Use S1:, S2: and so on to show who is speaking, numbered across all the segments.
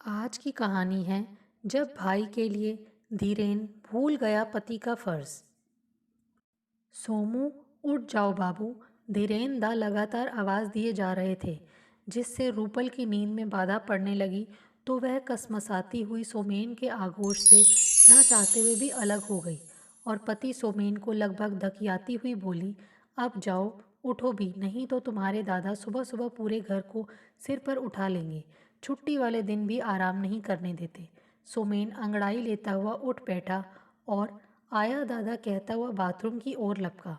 S1: आज की कहानी है जब भाई के लिए धीरेन भूल गया पति का फर्ज। सोमू, उठ जाओ बाबू। धीरेन दा लगातार आवाज़ दिए जा रहे थे, जिससे रूपल की नींद में बाधा पड़ने लगी। तो वह कसमसाती हुई सोमेन के आगोश से ना चाहते हुए भी अलग हो गई और पति सोमेन को लगभग धकियाती हुई बोली, अब जाओ, उठो भी, नहीं तो तुम्हारे दादा सुबह सुबह पूरे घर को सिर पर उठा लेंगे। छुट्टी वाले दिन भी आराम नहीं करने देते। सोमेन अंगड़ाई लेता हुआ उठ बैठा और आया दादा कहता हुआ बाथरूम की ओर लपका।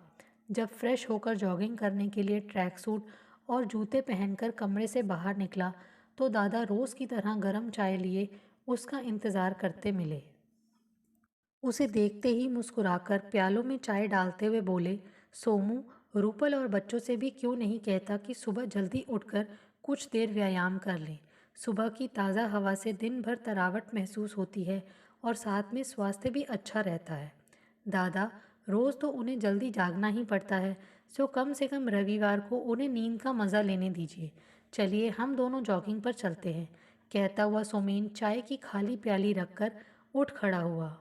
S1: जब फ्रेश होकर जॉगिंग करने के लिए ट्रैक सूट और जूते पहनकर कमरे से बाहर निकला तो दादा रोज़ की तरह गर्म चाय लिए उसका इंतज़ार करते मिले। उसे देखते ही मुस्कुराकर प्यालों में चाय डालते हुए बोले, सोमू, रूपल और बच्चों से भी क्यों नहीं कहता कि सुबह जल्दी उठकर कुछ देर व्यायाम कर लें। सुबह की ताज़ा हवा से दिन भर तरावट महसूस होती है और साथ में स्वास्थ्य भी अच्छा रहता है। दादा, रोज़ तो उन्हें जल्दी जागना ही पड़ता है, सो कम से कम रविवार को उन्हें नींद का मज़ा लेने दीजिए। चलिए हम दोनों जॉगिंग पर चलते हैं। कहता हुआ सोमेन चाय की खाली प्याली रखकर उठ खड़ा हुआ।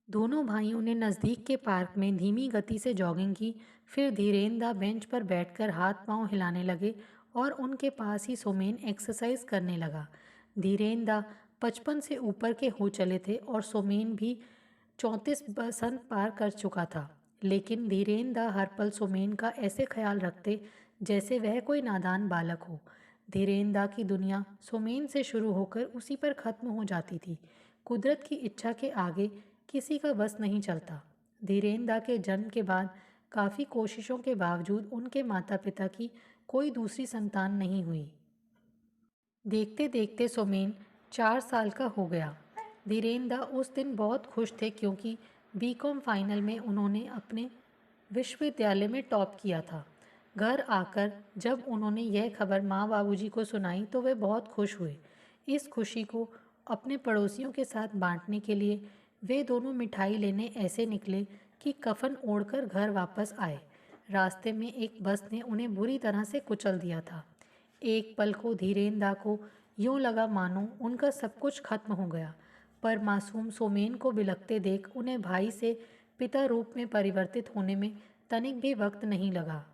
S1: दोनों भाइयों ने नज़दीक के पार्क में धीमी गति से जॉगिंग की। फिर धीरेंद्र बेंच पर बैठकर हाथ पांव हिलाने लगे और उनके पास ही सोमेन एक्सरसाइज करने लगा। धीरेंद्र 55 से ऊपर के हो चले थे और सोमेन भी 34 बसंत पार कर चुका था। लेकिन धीरेंद्र हर पल सोमेन का ऐसे ख्याल रखते जैसे वह कोई नादान बालक हो। धीरेंद्र की दुनिया सोमेन से शुरू होकर उसी पर खत्म हो जाती थी। कुदरत की इच्छा के आगे किसी का बस नहीं चलता। धीरेंद्र के जन्म के बाद काफ़ी कोशिशों के बावजूद उनके माता पिता की कोई दूसरी संतान नहीं हुई। देखते देखते सोमेन 4 साल का हो गया। धीरेंद्र उस दिन बहुत खुश थे क्योंकि बीकॉम फाइनल में उन्होंने अपने विश्वविद्यालय में टॉप किया था। घर आकर जब उन्होंने यह खबर माँ बाबूजी को सुनाई तो वे बहुत खुश हुए। इस खुशी को अपने पड़ोसियों के साथ बांटने के लिए वे दोनों मिठाई लेने ऐसे निकले कि कफन ओढ़कर घर वापस आए। रास्ते में एक बस ने उन्हें बुरी तरह से कुचल दिया था। एक पल को धीरेंद्र को यूं लगा मानो उनका सब कुछ खत्म हो गया, पर मासूम सोमेन को बिलखते देख उन्हें भाई से पिता रूप में परिवर्तित होने में तनिक भी वक्त नहीं लगा।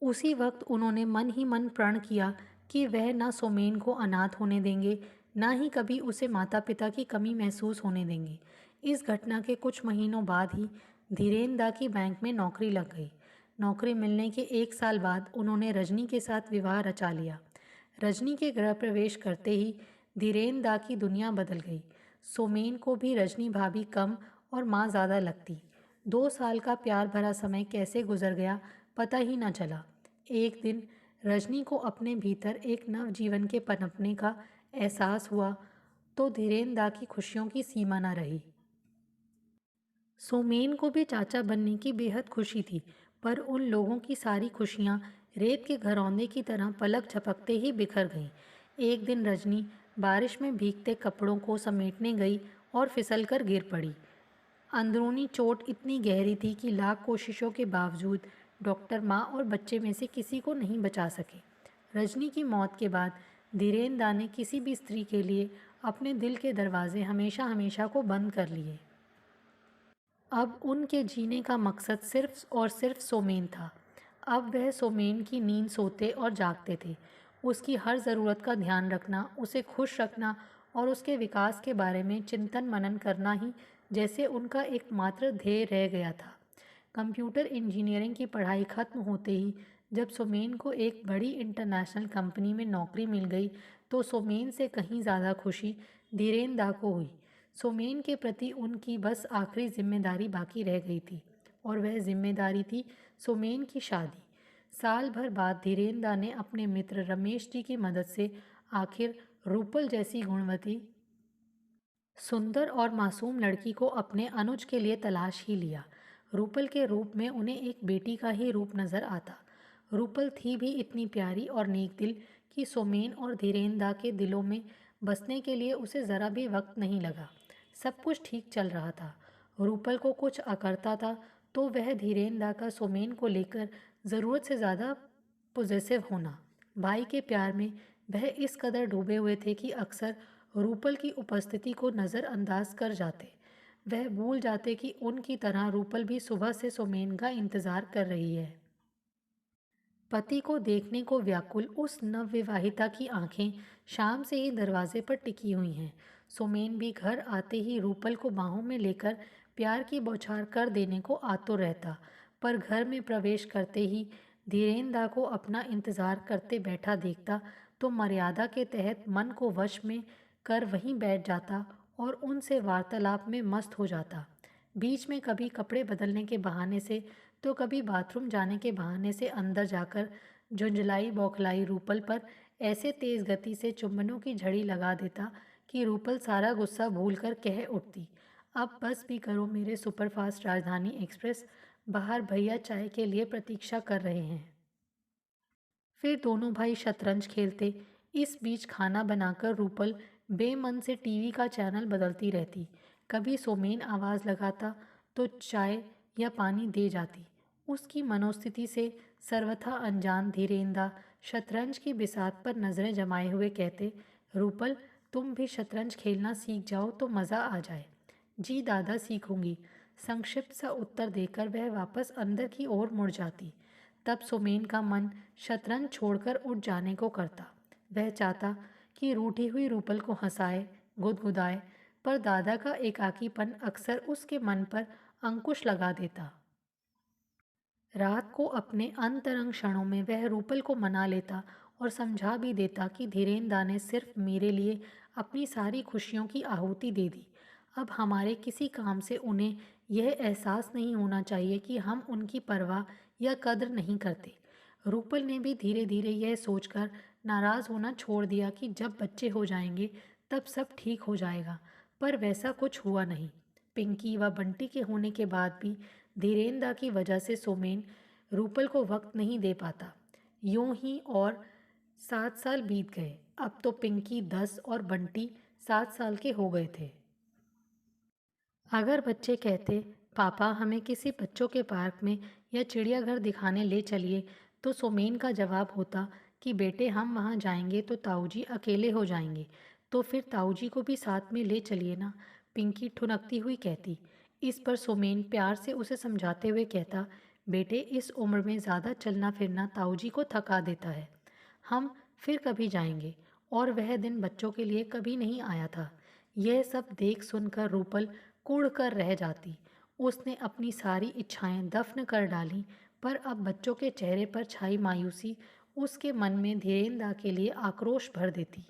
S1: उसी वक्त उन्होंने मन ही मन प्रण किया कि वह न सोमेन को अनाथ होने देंगे, न ही कभी उसे माता पिता की कमी महसूस होने देंगे। इस घटना के कुछ महीनों बाद ही धीरेंद्र की बैंक में नौकरी लग गई। नौकरी मिलने के 1 साल बाद उन्होंने रजनी के साथ विवाह रचा लिया। रजनी के गृह प्रवेश करते ही धीरेंद्र की दुनिया बदल गई। सोमेन को भी रजनी भाभी कम और माँ ज़्यादा लगती। 2 साल का प्यार भरा समय कैसे गुजर गया पता ही न चला। एक दिन रजनी को अपने भीतर एक नव जीवन के पनपने का एहसास हुआ तो धीरेंद्र की खुशियों की सीमा न रही। सोमेन को भी चाचा बनने की बेहद खुशी थी, पर उन लोगों की सारी खुशियां रेत के घरौंदे की तरह पलक झपकते ही बिखर गईं। एक दिन रजनी बारिश में भीगते कपड़ों को समेटने गई और फिसलकर गिर पड़ी। अंदरूनी चोट इतनी गहरी थी कि लाख कोशिशों के बावजूद डॉक्टर माँ और बच्चे में से किसी को नहीं बचा सके। रजनी की मौत के बाद धीरेंद्र ने किसी भी स्त्री के लिए अपने दिल के दरवाजे हमेशा हमेशा को बंद कर लिए। अब उनके जीने का मकसद सिर्फ और सिर्फ सोमेन था। अब वह सोमेन की नींद सोते और जागते थे। उसकी हर ज़रूरत का ध्यान रखना, उसे खुश रखना और उसके विकास के बारे में चिंतन मनन करना ही जैसे उनका एकमात्र ध्येय रह गया था। कंप्यूटर इंजीनियरिंग की पढ़ाई खत्म होते ही जब सोमेन को एक बड़ी इंटरनेशनल कंपनी में नौकरी मिल गई तो सोमेन से कहीं ज़्यादा खुशी धीरेंद्र को हुई। सोमेन के प्रति उनकी बस आखिरी जिम्मेदारी बाकी रह गई थी और वह जिम्मेदारी थी सोमेन की शादी। साल भर बाद धीरेंद्र ने अपने मित्र रमेश जी की मदद से आखिर रूपल जैसी गुणवती, सुंदर और मासूम लड़की को अपने अनुज के लिए तलाश ही लिया। रूपल के रूप में उन्हें एक बेटी का ही रूप नजर आता। रूपल थी भी इतनी प्यारी और नेक दिल कि सोमेन और धीरेंद्र के दिलों में बसने के लिए उसे ज़रा भी वक्त नहीं लगा। सब कुछ ठीक चल रहा था। रूपल को कुछ अकरता था तो वह धीरेंद्र का सोमेन को लेकर ज़रूरत से ज़्यादा पॉजेसिव होना। भाई के प्यार में वह इस कदर डूबे हुए थे कि अक्सर रूपल की उपस्थिति को नज़रअंदाज कर जाते। वह भूल जाते कि उनकी तरह रूपल भी सुबह से सुमेन का इंतज़ार कर रही है। पति को देखने को व्याकुल उस नवविवाहिता की आंखें शाम से ही दरवाजे पर टिकी हुई हैं। सुमेन भी घर आते ही रूपल को बाहों में लेकर प्यार की बौछार कर देने को आतुर रहता, पर घर में प्रवेश करते ही धीरेंद्र को अपना इंतजार करते बैठा देखता तो मर्यादा के तहत मन को वश में कर वहीं बैठ जाता और उनसे वार्तालाप में मस्त हो जाता। बीच में कभी कपड़े बदलने के बहाने से तो कभी बाथरूम जाने के बहाने से अंदर जाकर झुंझलाई बौखलाई रूपल पर ऐसे तेज गति से चुंबनों की झड़ी लगा देता कि रूपल सारा गुस्सा भूलकर कह उठती, अब बस भी करो मेरे सुपरफास्ट राजधानी एक्सप्रेस, बाहर भैया चाय के लिए प्रतीक्षा कर रहे हैं। फिर दोनों भाई शतरंज खेलते। इस बीच खाना बनाकर रूपल बेमन से टीवी का चैनल बदलती रहती। कभी सोमेन आवाज़ लगाता तो चाय या पानी दे जाती। उसकी मनोस्थिति से सर्वथा अनजान धीरेंद्र शतरंज की बिसात पर नज़रें जमाए हुए कहते, रूपल तुम भी शतरंज खेलना सीख जाओ तो मज़ा आ जाए। जी दादा सीखूंगी, संक्षिप्त सा उत्तर देकर वह वापस अंदर की ओर मुड़ जाती। तब सुमेन का मन शतरंज छोड़कर उठ जाने को करता। वह चाहता कि रूठी हुई रूपल को हंसाए, गुदगुदाए, पर दादा का एकाकीपन अक्सर उसके मन पर अंकुश लगा देता। रात को अपने अंतरंग क्षणों में वह रूपल को मना लेता और समझा भी देता कि धीरेंद्र ने सिर्फ मेरे लिए अपनी सारी खुशियों की आहुति दे दी। अब हमारे किसी काम से उन्हें यह एहसास नहीं होना चाहिए कि हम उनकी परवाह या कद्र नहीं करते। रूपल ने भी धीरे धीरे यह सोचकर नाराज़ होना छोड़ दिया कि जब बच्चे हो जाएंगे तब सब ठीक हो जाएगा, पर वैसा कुछ हुआ नहीं। पिंकी व बंटी के होने के बाद भी धीरेंद्र की वजह से सोमेन रूपल को वक्त नहीं दे पाता। यूं ही और 7 साल बीत गए। अब तो पिंकी 10 और बंटी 7 साल के हो गए थे। अगर बच्चे कहते, पापा हमें किसी बच्चों के पार्क में या चिड़ियाघर दिखाने ले चलिए, तो सोमेन का जवाब होता कि बेटे हम वहाँ जाएंगे तो ताऊजी अकेले हो जाएंगे, तो फिर ताऊजी को भी साथ में ले चलिए ना, पिंकी ठुनकती हुई कहती। इस पर सोमेन प्यार से उसे समझाते हुए कहता, बेटे इस उम्र में ज़्यादा चलना फिरना ताऊजी को थका देता है, हम फिर कभी जाएंगे। और वह दिन बच्चों के लिए कभी नहीं आया था। यह सब देख सुनकर रूपल कुढ़ कर रह जाती। उसने अपनी सारी इच्छाएं दफन कर डालीं, पर अब बच्चों के चेहरे पर छाई मायूसी उसके मन में धीरेंद्र के लिए आक्रोश भर देती।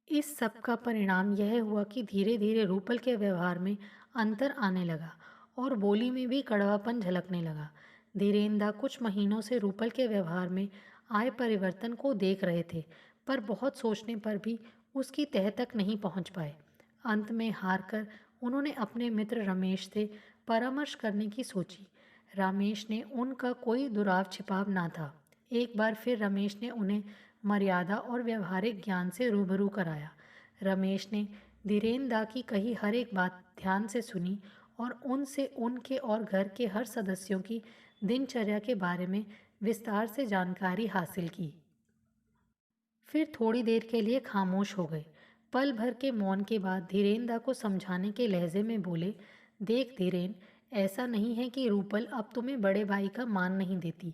S1: इस सब का परिणाम यह हुआ कि धीरे धीरे रूपल के व्यवहार में अंतर आने लगा और बोली में भी कड़वापन झलकने लगा। धीरेंद्र कुछ महीनों से रूपल के व्यवहार में आए परिवर्तन को देख रहे थे, पर बहुत सोचने पर भी उसकी तह तक नहीं पहुंच पाए। अंत में हार कर उन्होंने अपने मित्र रमेश से परामर्श करने की सोची। रमेश ने उनका कोई दुराव छिपाव ना था। एक बार फिर रमेश ने उन्हें मर्यादा और व्यवहारिक ज्ञान से रूबरू कराया। रमेश ने धीरेंद्र की कही हर एक बात ध्यान से सुनी और उनसे उनके और घर के हर सदस्यों की दिनचर्या के बारे में विस्तार से जानकारी हासिल की। फिर थोड़ी देर के लिए खामोश हो गए। पल भर के मौन के बाद धीरेंद्र को समझाने के लहजे में बोले, देख धीरेन, ऐसा नहीं है कि रूपल अब तुम्हें बड़े भाई का मान नहीं देती,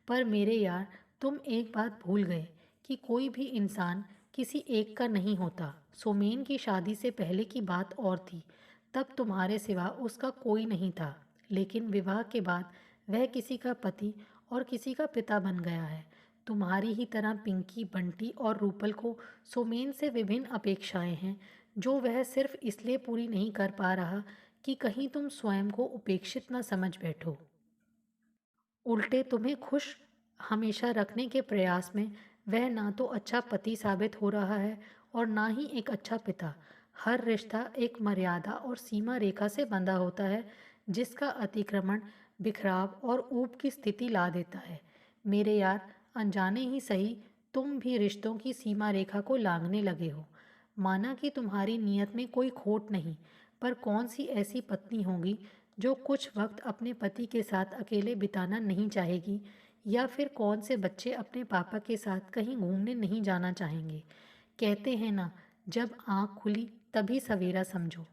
S1: पर मेरे यार तुम एक बात भूल गए कि कोई भी इंसान किसी एक का नहीं होता। सोमेन की शादी से पहले की बात और थी, तब तुम्हारे सिवा उसका कोई नहीं था, लेकिन विवाह के बाद वह किसी का पति और किसी का पिता बन गया है। तुम्हारी ही तरह पिंकी, बंटी और रूपल को सोमेन से विभिन्न अपेक्षाएं हैं, जो वह सिर्फ इसलिए पूरी नहीं कर पा रहा कि कहीं तुम स्वयं को उपेक्षित न समझ बैठो। उल्टे तुम्हें खुश हमेशा रखने के प्रयास में वह ना तो अच्छा पति साबित हो रहा है और ना ही एक अच्छा पिता। हर रिश्ता एक मर्यादा और सीमा रेखा से बंधा होता है, जिसका अतिक्रमण बिखराव और ऊब की स्थिति ला देता है। मेरे यार, अनजाने ही सही तुम भी रिश्तों की सीमा रेखा को लांघने लगे हो। माना कि तुम्हारी नीयत में कोई खोट नहीं, पर कौन सी ऐसी पत्नी होगी जो कुछ वक्त अपने पति के साथ अकेले बिताना नहीं चाहेगी, या फिर कौन से बच्चे अपने पापा के साथ कहीं घूमने नहीं जाना चाहेंगे। कहते हैं ना, जब आँख खुली तभी सवेरा समझो।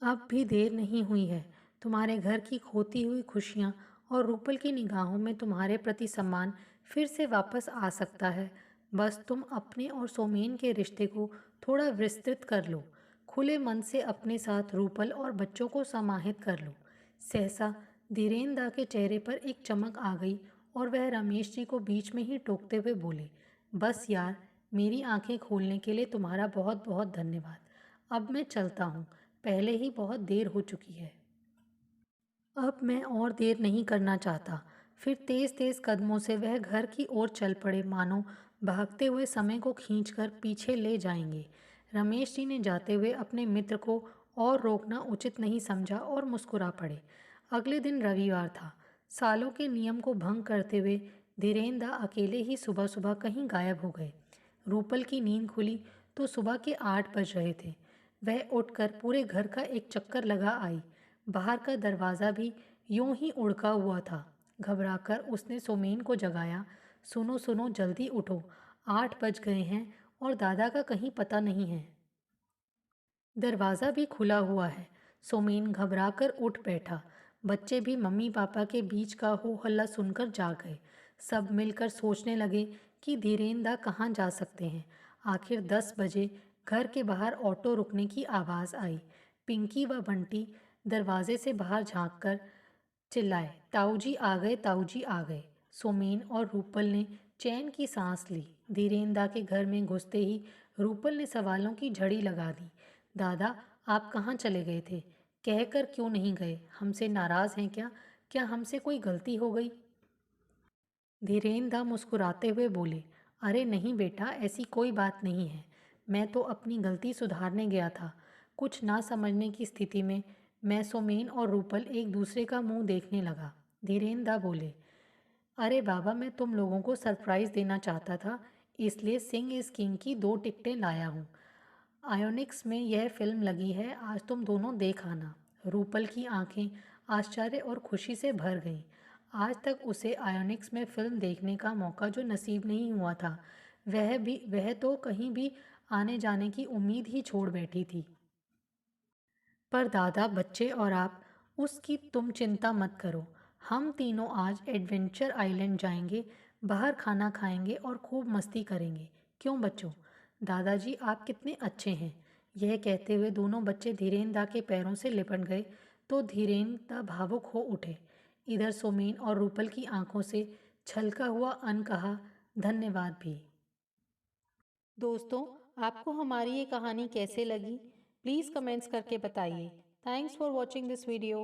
S1: अब भी देर नहीं हुई है। तुम्हारे घर की खोती हुई खुशियाँ और रूपल की निगाहों में तुम्हारे प्रति सम्मान फिर से वापस आ सकता है। बस तुम अपने और सोमेन के रिश्ते को थोड़ा विस्तृत कर लो। खुले मन से अपने साथ रूपल और बच्चों को समाहित कर लो। सहसा धीरेन दा के चेहरे पर एक चमक आ गई और वह रमेश जी को बीच में ही टोकते हुए बोले, बस यार, मेरी आंखें खोलने के लिए तुम्हारा बहुत बहुत धन्यवाद। अब मैं चलता हूँ, पहले ही बहुत देर हो चुकी है। अब मैं और देर नहीं करना चाहता। फिर तेज तेज कदमों से वह घर की ओर चल पड़े, मानो भागते हुए समय को खींचकर पीछे ले जाएंगे। रमेश जी ने जाते हुए अपने मित्र को और रोकना उचित नहीं समझा और मुस्कुरा पड़े। अगले दिन रविवार था। सालों के नियम को भंग करते हुए धीरेंद्र अकेले ही सुबह सुबह कहीं गायब हो गए। रूपल की नींद खुली तो सुबह के 8 बज रहे थे। वह उठकर पूरे घर का एक चक्कर लगा आई। बाहर का दरवाज़ा भी यूं ही उड़का हुआ था। घबराकर उसने सोमेन को जगाया। सुनो सुनो, जल्दी उठो, 8 बज गए हैं और दादा का कहीं पता नहीं है। दरवाज़ा भी खुला हुआ है। सोमेन घबराकर उठ बैठा। बच्चे भी मम्मी पापा के बीच का हो हल्ला सुनकर जाग गए। सब मिलकर सोचने लगे कि धीरेंद्र कहाँ जा सकते हैं। आखिर 10 बजे घर के बाहर ऑटो रुकने की आवाज़ आई। पिंकी व बंटी दरवाजे से बाहर झांककर चिल्लाए, ताऊ जी आ गए, ताऊ जी आ गए। सोमेन और रूपल ने चैन की सांस ली। धीरेंद्र के घर में घुसते ही रूपल ने सवालों की झड़ी लगा दी। दादा, आप कहाँ चले गए थे? कहकर क्यों नहीं गए? हमसे नाराज़ हैं क्या? क्या हमसे कोई गलती हो गई? धीरेंद्र मुस्कुराते हुए बोले, अरे नहीं बेटा, ऐसी कोई बात नहीं है। मैं तो अपनी गलती सुधारने गया था। कुछ ना समझने की स्थिति में मैं, सोमेन और रूपल एक दूसरे का मुंह देखने लगा। धीरेंद्र बोले, अरे बाबा, मैं तुम लोगों को सरप्राइज़ देना चाहता था, इसलिए सिंह इज़ किंग की 2 टिकटें लाया हूँ। आयोनिक्स में यह फिल्म लगी है, आज तुम दोनों देख आना। रूपल की आंखें आश्चर्य और खुशी से भर गईं। आज तक उसे आयोनिक्स में फिल्म देखने का मौका जो नसीब नहीं हुआ था, वह तो कहीं भी आने जाने की उम्मीद ही छोड़ बैठी थी। पर दादा, बच्चे और आप, उसकी तुम चिंता मत करो। हम तीनों आज एडवेंचर आइलैंड जाएंगे, बाहर खाना खाएंगे और खूब मस्ती करेंगे। क्यों बच्चों? दादाजी, आप कितने अच्छे हैं। यह कहते हुए दोनों बच्चे धीरेंद्र के पैरों से लिपट गए तो धीरेंद्र भावुक हो उठे। इधर सोमेन और रूपल की आंखों से छलका हुआ अनकहा धन्यवाद भी। दोस्तों, आपको हमारी ये कहानी कैसे लगी? प्लीज़ कमेंट्स करके बताइए। Thanks for watching this video.